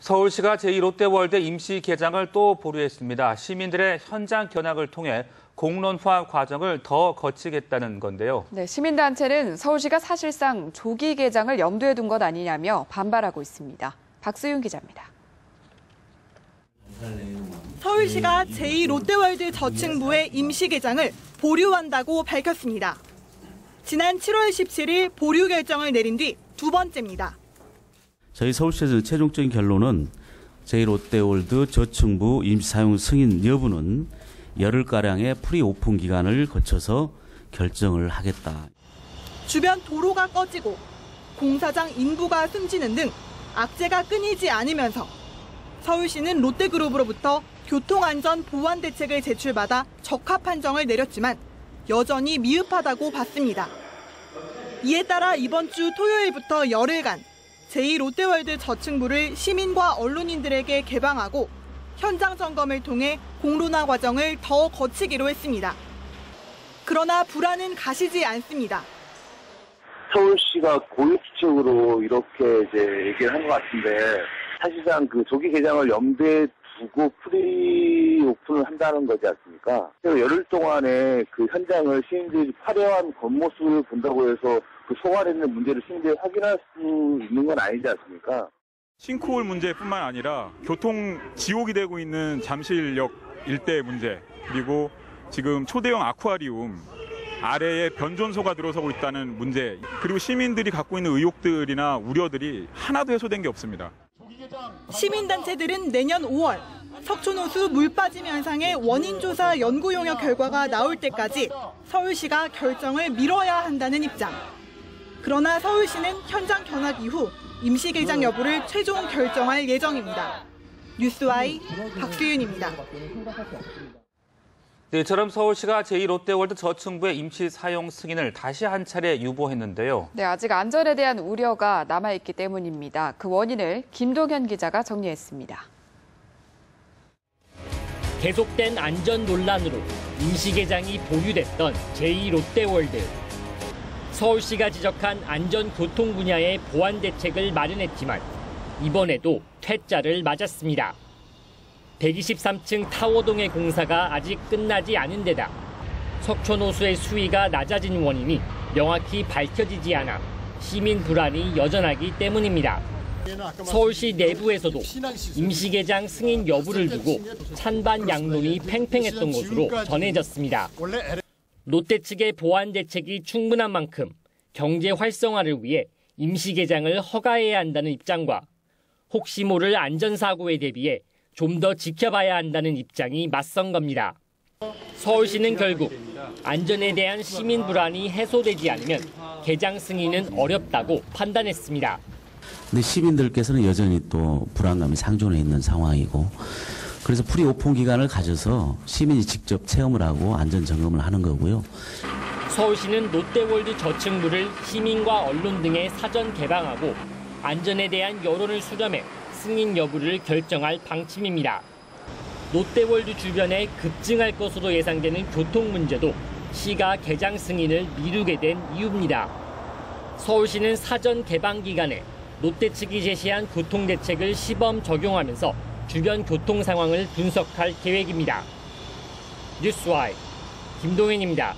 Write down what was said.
서울시가 제2롯데월드 임시 개장을 또 보류했습니다. 시민들의 현장 견학을 통해 공론화 과정을 더 거치겠다는 건데요. 네, 시민단체는 서울시가 사실상 조기 개장을 염두에 둔 것 아니냐며 반발하고 있습니다. 박수윤 기자입니다. 서울시가 제2롯데월드 저층부의 임시 개장을 보류한다고 밝혔습니다. 지난 7월 17일 보류 결정을 내린 뒤 두 번째입니다. 저희 서울시에서 최종적인 결론은 제2롯데월드 저층부 임시 사용 승인 여부는 열흘가량의 프리오픈 기간을 거쳐서 결정을 하겠다. 주변 도로가 꺼지고 공사장 인부가 숨지는 등 악재가 끊이지 않으면서 서울시는 롯데그룹으로부터 교통안전 보완 대책을 제출받아 적합 판정을 내렸지만 여전히 미흡하다고 봤습니다. 이에 따라 이번 주 토요일부터 열흘간 제2롯데월드 저층부를 시민과 언론인들에게 개방하고 현장 점검을 통해 공론화 과정을 더 거치기로 했습니다. 그러나 불안은 가시지 않습니다. 서울시가 고위수적으로 이렇게 얘기를 한 것 같은데 사실상 그 조기 개장을 염두에 두고 프리 오픈을 한다는 거지 않습니까? 열흘 동안에 그 현장을 시민들이 화려한 겉모습을 본다고 해서 그 소화되는 문제를 시민들이 확인할 수 있는 건 아니지 않습니까? 싱크홀 문제뿐만 아니라 교통 지옥이 되고 있는 잠실역 일대 문제, 그리고 지금 초대형 아쿠아리움 아래에 변전소가 들어서고 있다는 문제, 그리고 시민들이 갖고 있는 의혹들이나 우려들이 하나도 해소된 게 없습니다. 시민단체들은 내년 5월 석촌호수 물 빠짐 현상의 원인 조사 연구 용역 결과가 나올 때까지 서울시가 결정을 미뤄야 한다는 입장. 그러나 서울시는 현장 견학 이후 임시 개장 여부를 최종 결정할 예정입니다. 뉴스와이 박수윤입니다. 네, 이처럼 서울시가 제2롯데월드 저층부의 임시 사용 승인을 다시 한 차례 유보했는데요. 네, 아직 안전에 대한 우려가 남아있기 때문입니다. 그 원인을 김동현 기자가 정리했습니다. 계속된 안전 논란으로 임시 개장이 보류됐던 제2롯데월드. 서울시가 지적한 안전교통 분야의 보완 대책을 마련했지만 이번에도 퇴짜를 맞았습니다. 123층 타워동의 공사가 아직 끝나지 않은 데다 석촌호수의 수위가 낮아진 원인이 명확히 밝혀지지 않아 시민 불안이 여전하기 때문입니다. 서울시 내부에서도 임시 개장 승인 여부를 두고 찬반 양론이 팽팽했던 것으로 전해졌습니다. 롯데 측의 보완 대책이 충분한 만큼 경제 활성화를 위해 임시 개장을 허가해야 한다는 입장과 혹시 모를 안전사고에 대비해 좀 더 지켜봐야 한다는 입장이 맞선 겁니다. 서울시는 결국 안전에 대한 시민 불안이 해소되지 않으면 개장 승인은 어렵다고 판단했습니다. 근데 시민들께서는 여전히 또 불안감이 상존해 있는 상황이고, 그래서 프리오픈 기간을 가져서 시민이 직접 체험을 하고 안전 점검을 하는 거고요. 서울시는 롯데월드 저층부를 시민과 언론 등에 사전 개방하고 안전에 대한 여론을 수렴해 승인 여부를 결정할 방침입니다. 롯데월드 주변에 급증할 것으로 예상되는 교통 문제도 시가 개장 승인을 미루게 된 이유입니다. 서울시는 사전 개방 기간에 롯데 측이 제시한 교통 대책을 시범 적용하면서 주변 교통 상황을 분석할 계획입니다. 뉴스와이 김동현입니다.